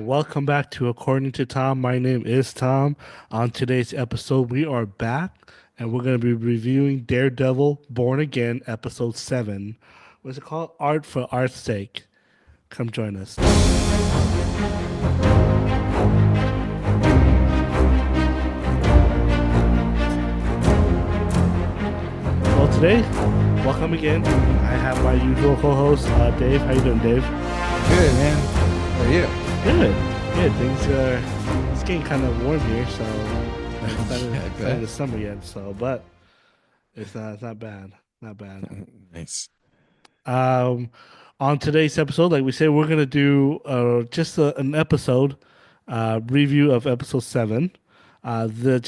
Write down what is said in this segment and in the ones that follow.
Welcome back to According to Tom. My name is Tom. On today's episode, we are back and we're going to be reviewing Daredevil Born Again, Episode 7. What's it called? Art for Art's Sake. Come join us. Well, today, welcome again. I have my usual co-host, Dave. How you doing, Dave? Good, man. How are you? Good. Good. Things are, it's getting kind of warm here, so it's not, Yeah, I it's not in bet. the summer yet, but it's not bad. Not bad. Nice. Um, on today's episode, like we said, we're gonna do just an episode review of episode 7. The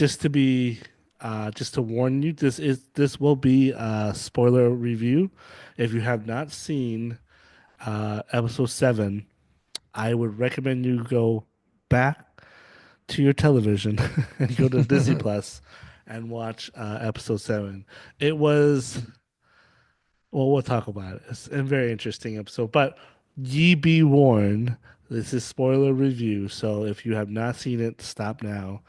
just to warn you, this will be a spoiler review. If you have not seen episode 7, I would recommend you go back to your television and go to Disney Plus and watch episode 7. It was Well, we'll talk about it. It's a very interesting episode. But ye be warned, this is spoiler review. So if you have not seen it, stop now.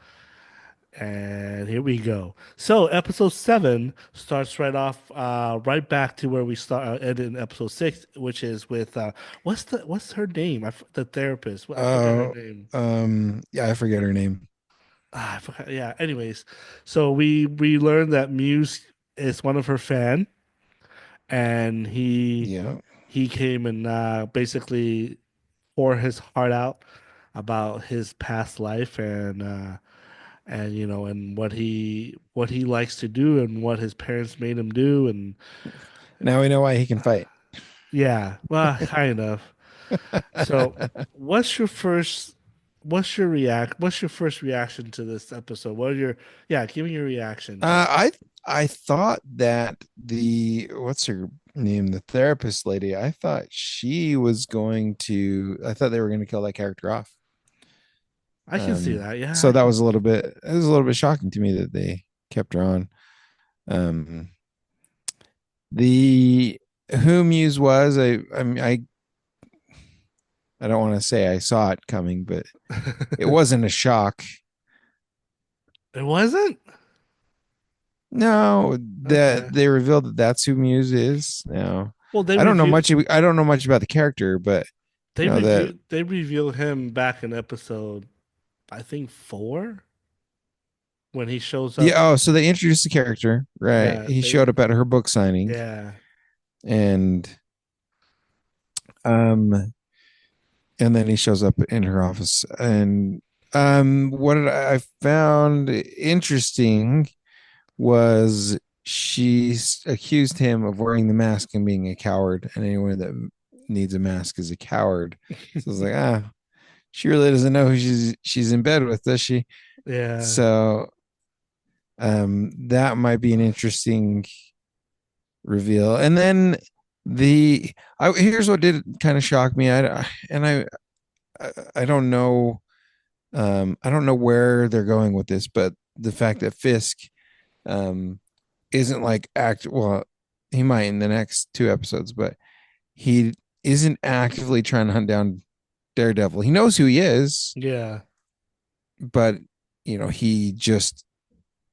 And here we go. So episode 7 starts right back to where we ended in episode 6, which is with what's her name? The therapist. I forgot her Oh, name. yeah, I forget her name. I forgot. Yeah. Anyways, so we learned that Muse is one of her fan, and Yeah. he came and basically poured his heart out about his past life and and what he likes to do and what his parents made him do, and Now we know why he can fight. yeah, well, kind of. So, what's your first what's your first reaction to this episode? What are your Yeah, give me your reactions. I thought that the what's her name, the therapist lady. I thought they were going to kill that character off. I can see that. Yeah, So I that can. was a little bit. It was a little bit shocking to me that they kept her on. Um, the who Muse was, I don't want to say I saw it coming, but it wasn't a shock. It wasn't? No, that Okay. they revealed that that's who Muse is. No, Well, I don't know much. I don't know much about the character, but that. they revealed him back in episode, I think, 4, when he shows up. Yeah. Oh, so they introduced the character, right? Yeah, He they showed up at her book signing, yeah. and um, and then he shows up in her office, and what I found interesting was she accused him of wearing the mask and being a coward, and anyone that needs a mask is a coward. So I was like, she really doesn't know who she's in bed with, does she? Yeah. So that might be an interesting reveal. And then here's what did kind of shock me. I don't know, I don't know where they're going with this, but the fact that Fisk um isn't like act well, he might in the next two episodes, but he isn't actively trying to hunt down Daredevil. He knows who he is, Yeah. but he just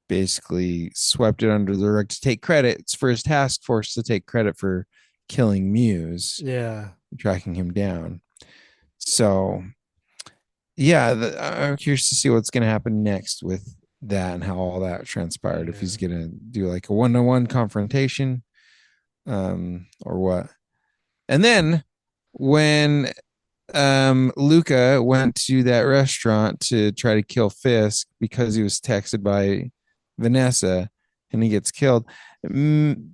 basically swept it under the rug to take credit. It's for his task force to take credit for killing Muse, Yeah. tracking him down. So yeah, I'm curious to see what's going to happen next with that and how all that transpired. If he's Yeah. going to do like a one-to-one confrontation, or what. And then when Luca went to that restaurant to try to kill Fisk because he was texted by Vanessa and he gets killed. Mm,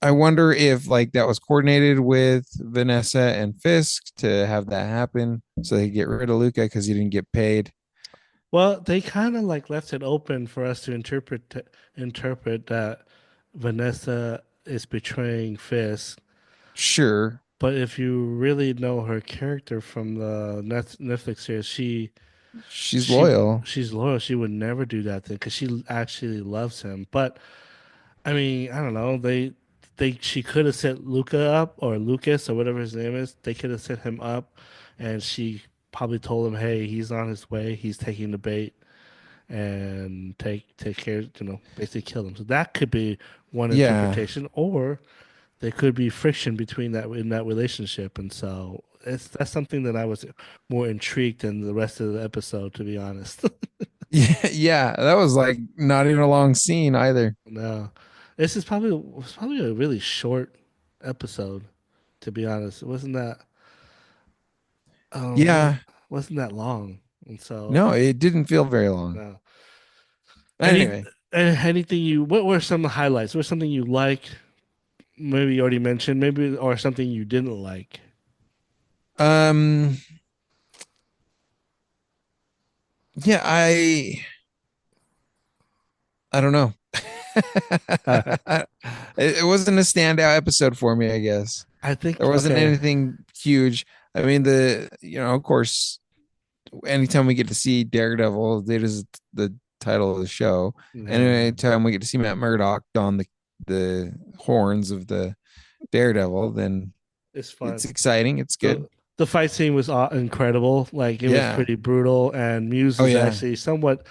I wonder if like that was coordinated with Vanessa and Fisk to have that happen so they get rid of Luca because he didn't get paid. Well, they kind of like left it open for us to interpret that Vanessa is betraying Fisk. Sure, But if you really know her character from the Netflix series, she's loyal. she's loyal. She would never do that thing because she actually loves him. But I mean, I don't know. She could have set Luca up, or Lucas or whatever his name is. They could have set him up, and she probably told him, "Hey, he's on his way. He's taking the bait, and take care. Basically kill him." So that could be one Yeah. interpretation, or there could be friction between that in that relationship, and so that's something that I was more intrigued in the rest of the episode, to be honest. Yeah, yeah, that was like not even a long scene either. No, this is probably was probably a really short episode, to be honest. It wasn't that what Yeah. wasn't that long, and so No, it didn't feel very long. no. Any Anyway, anything you what were some highlights? What something you like? Maybe you already mentioned, maybe or something you didn't like. um yeah, I don't know. It wasn't a standout episode for me, I guess. I There think wasn't okay. anything huge. I mean, of course, anytime we get to see Daredevil, it is the title of the show. And Yeah, anytime we get to see Matt Murdock don the horns of the Daredevil, then it's it's fun. exciting. It's good. The fight scene was incredible. Like it was Yeah. pretty brutal, and Muse Oh is yeah. actually somewhat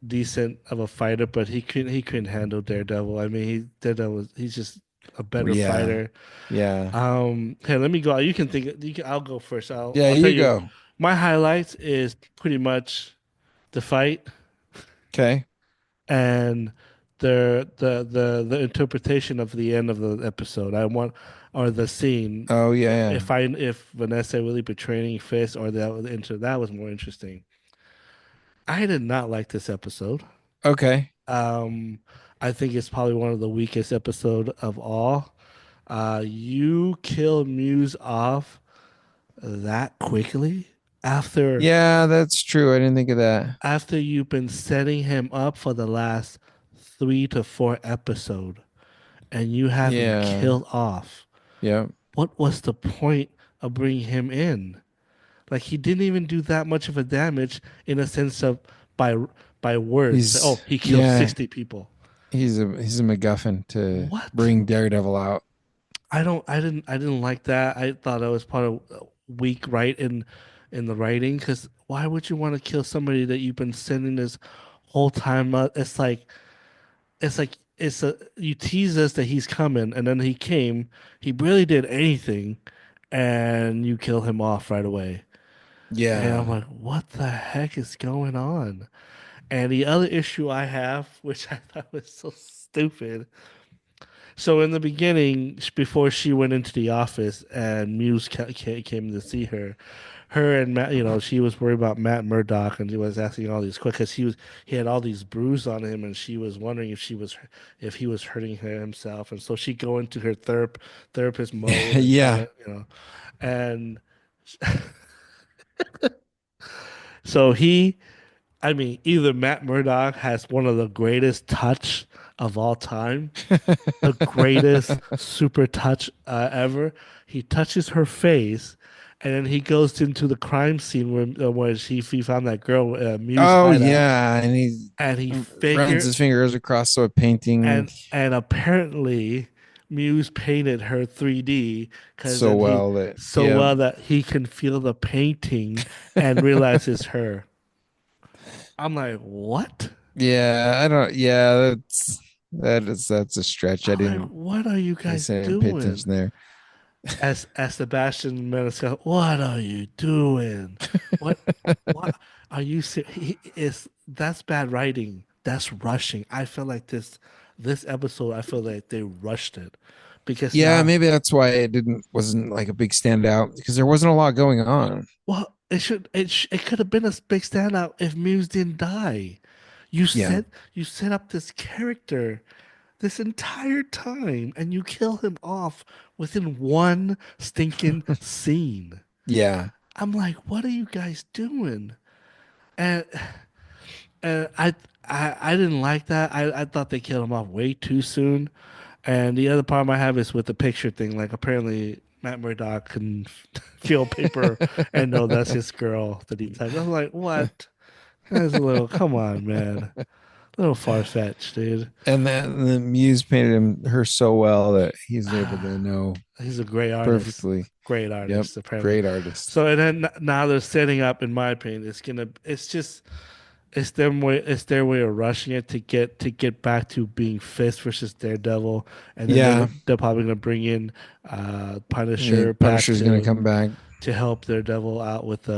decent of a fighter, but he couldn't handle Daredevil. I mean, he's just a better Yeah. fighter. Yeah. Hey, let me go. You can think. I'll go first. I'll Yeah, I'll tell you you. go. My highlights is pretty much the fight Okay. and the interpretation of the end of the episode. I want or the scene. Oh yeah, If Vanessa really betraying Fisk or that was more interesting. I did not like this episode. yeah. Okay. Um, I think it's probably one of the weakest episode of all. You kill Muse off that quickly after Yeah, that's true. I didn't think of that. you've been setting him up for the last 3 to 4 episode, and you have him Yeah. killed off. Yeah. What was the point of bringing him in? Like he didn't even do that much of a damage in a sense of by by words. Say, He's oh, he killed yeah, 60 people. he's a MacGuffin to What? bring Daredevil out. I didn't like that. I thought that was part of weak right in the writing because why would you want to kill somebody that you've been sending this whole time? It's a you tease us that he's coming and then he came. He barely did anything, and you kill him off right away. And I'm Yeah. like, what the heck is going on? And the other issue I have, which I thought was so stupid. So in the beginning, before she went into the office and Muse came to see her, her and Matt, she was worried about Matt Murdock and she was asking all these questions because he had all these bruises on him and she was wondering if he was hurting himself, and so she go into her therapist mode and try Yeah. to and so I mean, either Matt Murdock has one of the greatest touch of all time, the greatest super touch ever. He touches her face, and then he goes into the crime scene where he found that girl Muse Oh hideout, yeah, and he and he runs figure his fingers across a painting and apparently Muse painted her 3D because so then he well that so yeah. well that he can feel the painting and realize it's her. I'm like, what? Yeah, I don't yeah, that's a stretch. I'm like, what are you I guys didn't pay doing? attention there. As Sebastian Maniscalco, what are you doing? What what are you is that's bad writing. That's rushing. I feel like this episode, I feel like they rushed it because Yeah, now, maybe that's why it didn't wasn't like a big standout because there wasn't a lot going on. well, it could have been a big standout if Muse didn't die. You Yeah. set you set up this character this entire time and you kill him off within one stinking scene. Yeah. I'm like, what are you guys doing? And and I didn't like that. I thought they killed him off way too soon. And the other problem I have is with the picture thing. Like apparently Matt Murdock can feel paper and know that's his girl that he touched. I'm like, what? That's a little. Come on, man. A little far fetched, dude. And then the muse painted her so well that he's able to Ah, know he's a great artist. perfectly. Great Yep, artist, apparently. great artist. So and then now they're setting up, in my opinion, it's just it's their way of rushing it to get back to being Fist versus Daredevil, and then Yeah, they're probably gonna bring in yeah, Punisher back Punisher's gonna come back. to help Daredevil out with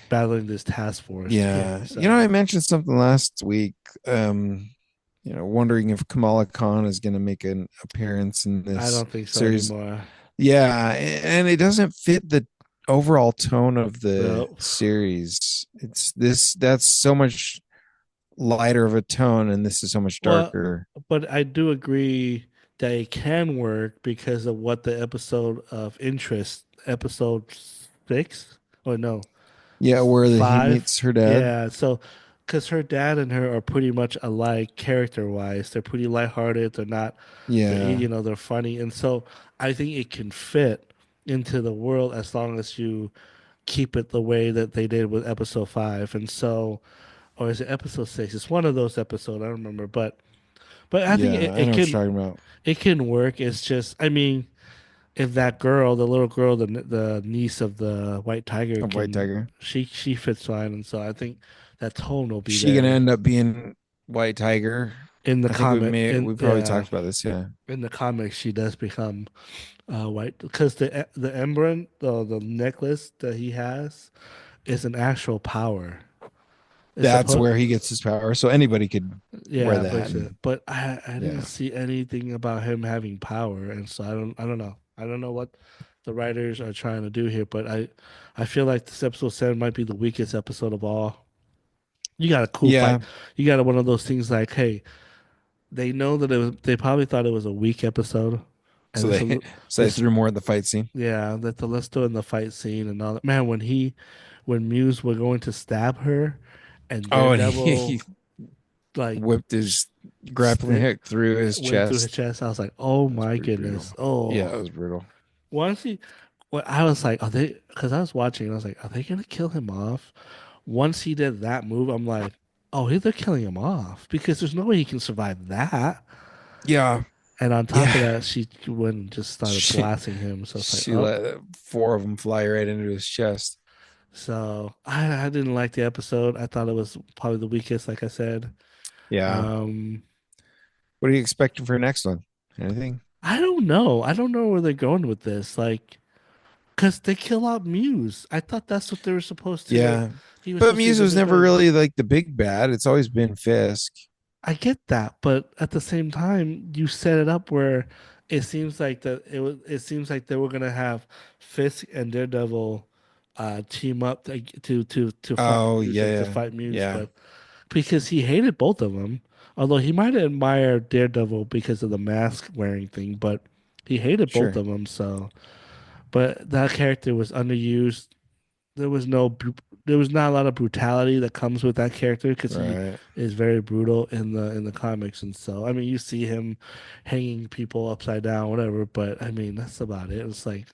battling this task force again. Yeah, I So mentioned something last week. Wondering if Kamala Khan is gonna make an appearance in I this don't think so series. anymore. Yeah, and it doesn't fit the overall tone of the No. series. It's this that's so much lighter of a tone, and this is so much Well, darker. but I do agree that it can work because of what the episode of interest, episode six, or no, Yeah, where he five. meets her dad. Yeah, so because her dad and her are pretty much alike character wise. They're pretty lighthearted. They're not, Yeah, they're funny, and so I think it can fit into the world as long as you keep it the way that they did with episode five. And so, or is it episode six? It's one of those episodes. I don't remember, but I think yeah, I know what you're talking about. it can work. It's just, I mean, if that girl, the little girl, the niece of the white tiger, A White can Tiger. she fits fine, and so I think that tone will be She gonna there end up being White Tiger. in the I think comic. we probably talked about this. Yeah, In the comics, she does become white because the embron, the necklace that he has, is an actual power. It's that's supposed where he gets his power. So anybody could wear Yeah, that, and but I didn't yeah, see anything about him having power, and so I don't know. I don't know what the writers are trying to do here, but I feel like this episode seven might be the weakest episode of all. You got a cool yeah. fight. You got one of those things like, hey, they know that they probably thought it was a weak episode, and So they so they this threw more in the fight scene. yeah, that the let's do in the fight scene and all that. Man, when Muse were going to stab her, and Oh, and he Daredevil like whipped his grappling split hook through his went through his chest. chest. I was like, oh That was my pretty brutal. goodness. Yeah, Oh, it was brutal. once he, well, I was like, are they? Because I was watching, and I was like, are they gonna kill him off? Once he did that move, I'm like, oh, they're killing him off because there's no way he can survive that. Yeah, And on top of yeah. that, she went and just started She blasting him. So it's like, she oh. let four of them fly right into his chest. So I didn't like the episode. I thought it was probably the weakest, like I said. Yeah. Um, What are you expecting for next one? Anything? I don't know. I don't know where they're going with this. Like, because they kill out Muse. I thought that's what they were supposed to. Yeah. He was But supposed to be Muse the was big never bad. really like the big bad. It's always been Fisk. I get that, but at the same time, you set it up where it seems like that it was. It seems like they were gonna have Fisk and Daredevil team up to fight Oh Muse yeah, to yeah. fight Muse, Yeah. but because he hated both of them, although he might admire Daredevil because of the mask wearing thing, but he hated both Sure. of them. So, but that character was underused. There was no there was not a lot of brutality that comes with that character because he Right. is very brutal in the comics, and so I mean you see him hanging people upside down, whatever. But I mean that's about it. It's like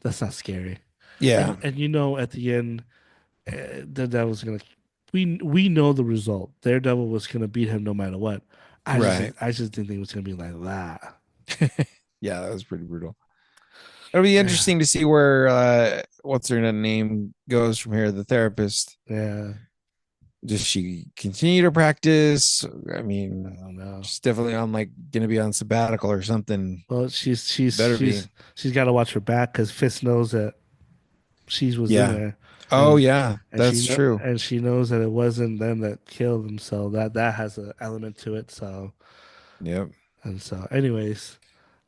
that's not scary, Yeah. and at the end, the devil's gonna. We know the result. Daredevil was gonna beat him no matter what. Right. I just didn't think it was gonna be like that. Yeah, that was pretty brutal. It'll be interesting to see where what's her name goes from here, the therapist. Yeah, Does she continue to practice? I I mean, don't know. she's definitely on like gonna be on sabbatical or something. Well, Better be. she's got to watch her back because Fist knows that she was in Yeah. there, Oh and yeah, that's true. and she knows that it wasn't them that killed him. So that has an element to it. So Yep. and so, anyways,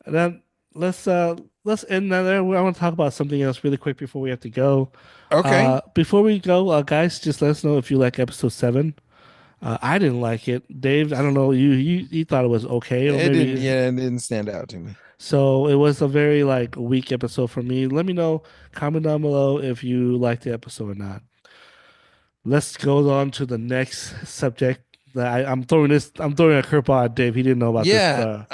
and then let's let's end that there. I want to talk about something else really quick before we have to go. Okay. Before we go, guys, just let us know if you like episode seven. I didn't like it, Dave. I don't know. You thought it was okay, or It didn't. maybe Yeah, it didn't stand out to me. so. It was a very like weak episode for me. Let me know. Comment down below if you liked the episode or not. Let's go on to the next subject. I'm throwing this. I'm throwing a curveball at Dave. He didn't know about this. Yeah.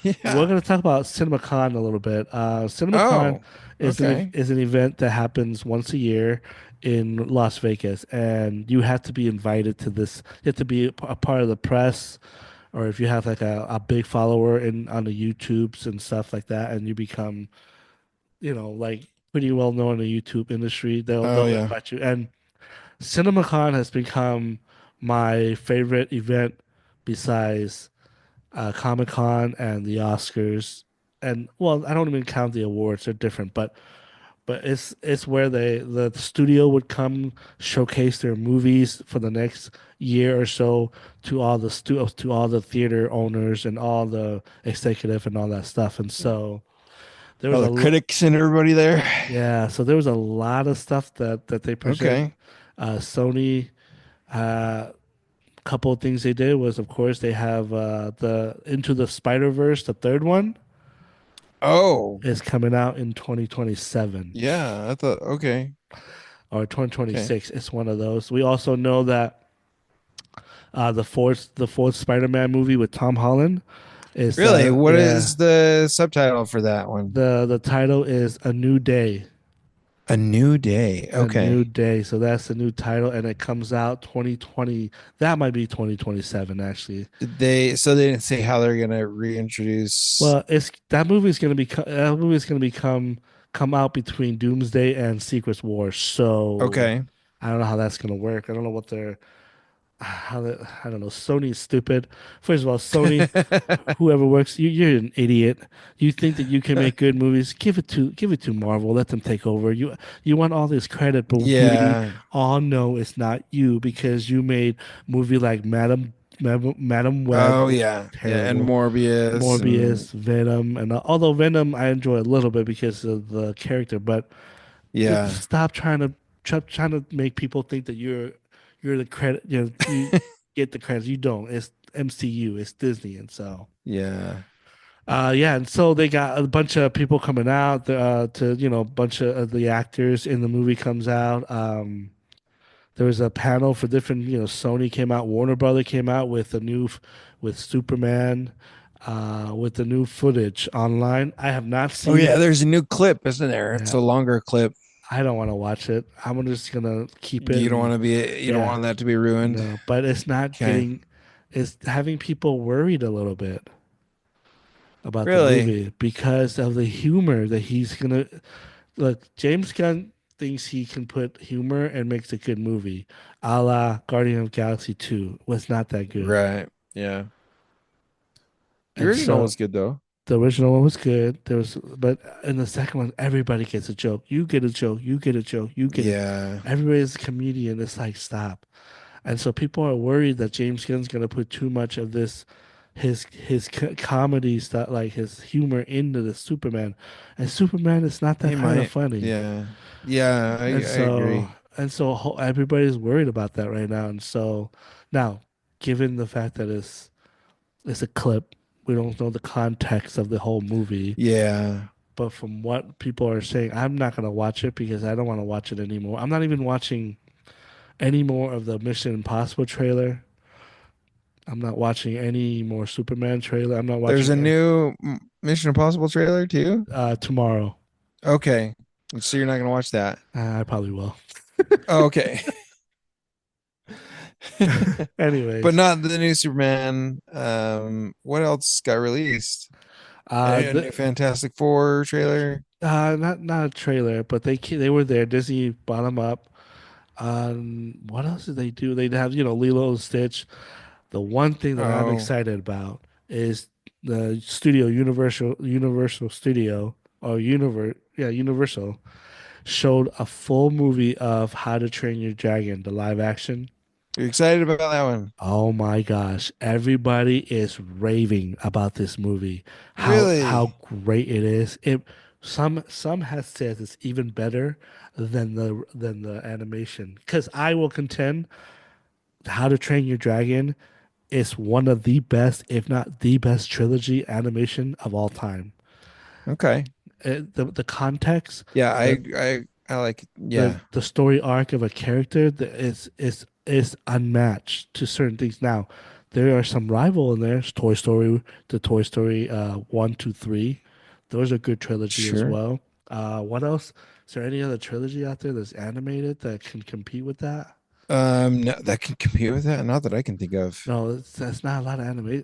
We're Yeah. going to talk about CinemaCon a little bit. CinemaCon Oh. Okay. is an event that happens once a year in Las Vegas, and you have to be invited to this. You have to be a part of the press, or if you have like a big follower in on the YouTubes and stuff like that, and you become, like pretty well known in the YouTube industry, Oh they'll yeah. invite you. And CinemaCon has become my favorite event besides Comic Con and the Oscars. And well, I don't even count the awards; they're different. But it's where the studio would come showcase their movies for the next year or so to all the to all the theater owners and all the executive and all that stuff. And so there was All a the critics and everybody there. yeah, so there was a lot of stuff that they present. Okay. Sony, a couple of things they did was, of course, they have the Into the Spider-Verse, the third one Oh, is coming out in 2027 yeah. I thought, okay. or Okay. 2026. It's one of those. We also know that the fourth Spider-Man movie with Tom Holland is Really? What yeah, is the subtitle for that one? the title is A New Day. A New Day. A New Okay. Day. So that's the new title, and it comes out 2020. That might be 2027 actually. So they didn't say how they're gonna reintroduce. Well, it's that movie is gonna come out between Doomsday and Secret Wars. So Okay. I don't know how that's gonna work. I don't know what they're how they, I don't know. Sony's stupid. First of all, Sony, whoever works, you're an idiot. You think that you can make good movies? Give it to Marvel. Let them take over. You want all this credit, but we Yeah. all know it's not you because you made movie like Madam Web Oh was yeah. Yeah. And terrible. Morbius and Morbius, Venom, and although Venom I enjoy a little bit because of the character, but yeah. stop trying to make people think that you're the credit. You get the credit. You don't. It's MCU. It's Disney, and so Yeah. yeah, and so they got a bunch of people coming out to a bunch of the actors in the movie comes out. There was a panel for different. Sony came out, Warner Brother came out with with Superman. With the new footage online, I have not Oh seen yeah. it. There's a new clip, isn't there? It's Yeah, a longer clip. I don't want to watch it. I'm just gonna keep it You don't want and to be. You don't yeah, want that to be ruined. no. But it's not Okay. getting. It's having people worried a little bit about the Really? movie because of the humor that he's gonna look. James Gunn thinks he can put humor and makes a good movie, a la Guardian of Galaxy 2 was not that good, Right. Yeah. The and original so was good though. the original one was good. But in the second one, everybody gets a joke. You get a joke. You get a joke. You get it. Yeah. Everybody's a comedian. It's like stop. And so people are worried that James Gunn's going to put too much of his comedy stuff, like his humor, into the Superman, and Superman is not that He kind of might. funny. Yeah. Yeah. I And so agree. everybody's worried about that right now. And so now, given the fact that it's a clip, we don't know the context of the whole movie. Yeah. But from what people are saying, I'm not going to watch it because I don't want to watch it anymore. I'm not even watching any more of the Mission Impossible trailer. I'm not watching any more Superman trailer. I'm not There's watching a new Mission Impossible trailer too. tomorrow. Okay. So you're not gonna watch that. I probably will. Oh, okay. But Anyways, not the new Superman. What else got released? A new the Fantastic Four trailer. not a trailer, but they were there. Disney bought them up. What else did they do? They'd have Lilo and Stitch. The one thing that I'm Oh, excited about is the studio Universal Studio or Universal showed a full movie of How to Train Your Dragon, the live action. you're excited about that one? Oh my gosh, everybody is raving about this movie. How Really? great it is. Some has said it's even better than the animation. Because I will contend How to Train Your Dragon is one of the best, if not the best trilogy animation of all time. Okay. The context, Yeah, the I like it. the Yeah, the story arc of a character that is unmatched to certain things. Now, there are some rival in there. Toy Story, the Toy Story 1, 2, 3. Those are good trilogy as sure. well. What else? Is there any other trilogy out there that's animated that can compete with that? No, that can compete with that. Not that I can think of. No, that's not a lot of anime.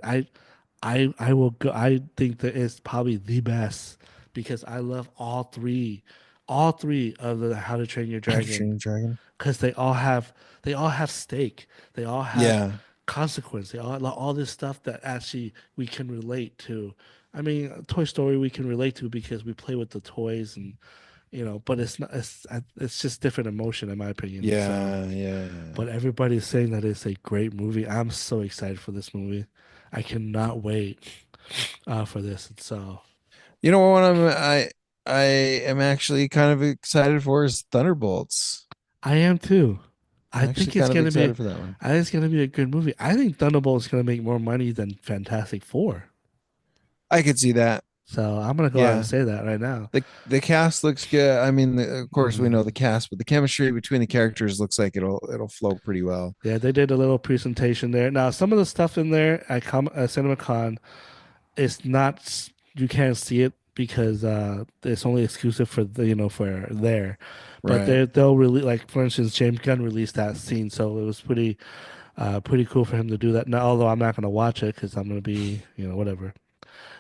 I will go. I think that it's probably the best because I love all three of the How to Train Your How to Dragon Train Your Dragon. because they all have stake. They all have Yeah, consequence. They all this stuff that actually we can relate to. I mean, Toy Story we can relate to because we play with the toys and but it's not. It's just different emotion in my opinion. So. yeah, yeah. But everybody's saying that it's a great movie. I'm so excited for this movie. I cannot wait for this. And so You know what I am actually kind of excited for is Thunderbolts. I am too. I'm I actually think it's kind of gonna be. excited for that one. I think it's gonna be a good movie. I think Thunderbolt is gonna make more money than Fantastic Four. I could see that. So I'm gonna go out and Yeah. say that right now. The cast looks good. I mean, of course we know Mhm. the cast, but the chemistry between the characters looks like it'll flow pretty well. Yeah, they did a little presentation there. Now, some of the stuff in there at CinemaCon, it's not. You can't see it because it's only exclusive for for there. But Right. they'll really like for instance, James Gunn released that scene, so it was pretty cool for him to do that. Now, although I'm not gonna watch it because I'm gonna be whatever.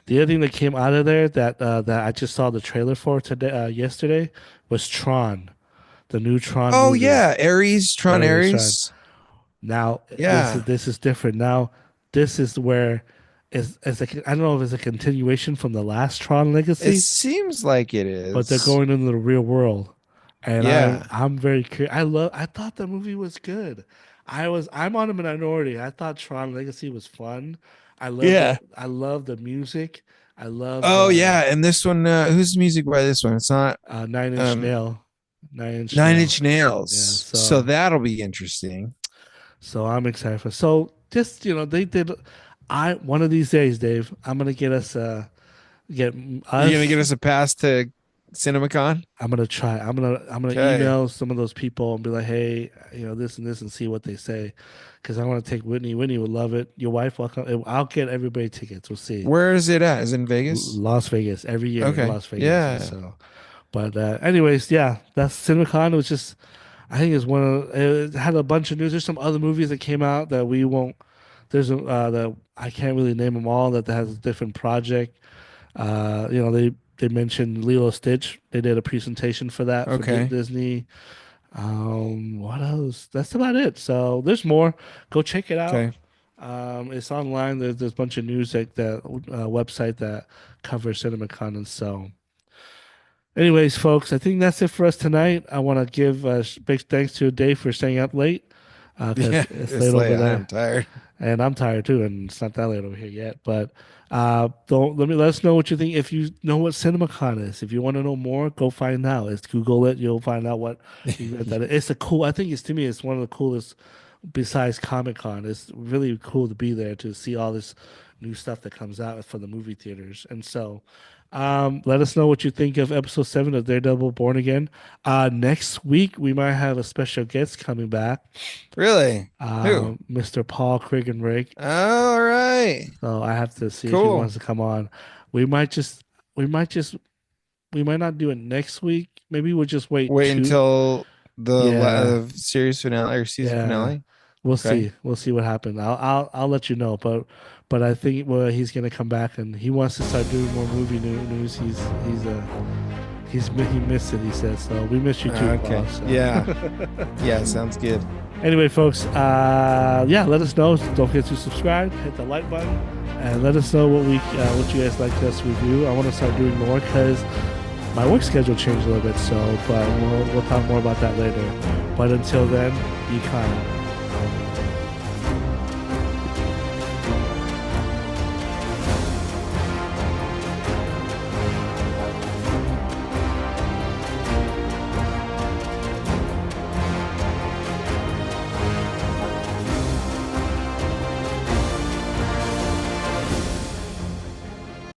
The other thing that came out of there that I just saw the trailer for today yesterday was Tron, the new Tron Oh movie. yeah, Ares, Tron Aries Tron. Ares. Now Yeah. this is different. Now this is where it's like I don't know if it's a continuation from the last Tron It Legacy, seems like it but they're is. going into the real world, and Yeah. I'm very curious. I thought the movie was good. I'm on a minority. I thought Tron Legacy was fun. Yeah. I love the music. I love Oh the yeah, and this one, who's the music by this one? It's not Nine Inch um Nail, Nine Inch Nine Nail. Inch Yeah, Nails. So so that'll be interesting. I'm excited for. So just they did. I one of these days, Dave, I'm gonna get You gonna get us. us a pass to CinemaCon? I'm gonna try. I'm gonna Okay. email some of those people and be like, hey, this and this, and see what they say, because I want to take Whitney. Whitney would love it. Your wife will come. I'll get everybody tickets. We'll see. Where is it at? Is it in Vegas? Las Vegas every year in Okay. Las Vegas, and Yeah. so. But anyways, yeah, that's CinemaCon. It was just, I think it's one of it had a bunch of news. There's some other movies that came out that we won't. There's a that I can't really name them all. That has a different project. They mentioned Lilo Stitch. They did a presentation for that for Okay. Disney. What else? That's about it. So there's more. Go check it out. Okay. It's online. There's a bunch of news that website that covers CinemaCon, and so. Anyways, folks, I think that's it for us tonight. I want to give a big thanks to Dave for staying up late Yeah. because it's It's late late. over I am there. tired. And I'm tired too, and it's not that late over here yet. But don't let us know what you think. If you know what CinemaCon is, if you want to know more, go find out. It's Google it. You'll find out what event that is. It's a cool. I think it's to me, it's one of the coolest besides Comic Con. It's really cool to be there to see all this new stuff that comes out for the movie theaters. And so, let us know what you think of episode 7 of Daredevil Born Again. Next week we might have a special guest coming back. Really? Who? Mr. Paul Kriggenrake. All right. So I have to see if he Cool. wants to come on. We might just, we might just, we might not do it next week. Maybe we'll just wait Wait two. until the Yeah, series finale or season yeah. finale. We'll Okay. see. We'll see what happens. I'll let you know. But I think he's gonna come back and he wants to start doing more movie news. He missed it. He says so. We miss you too, Okay. Paul. So. Yeah. Yeah. Sounds good. Anyway, folks, yeah, let us know. Don't forget to subscribe, hit the like button, and let us know what you guys like us to review. I want to start doing more because my work schedule changed a little bit. So, but we'll talk more about that later. But until then, be kind.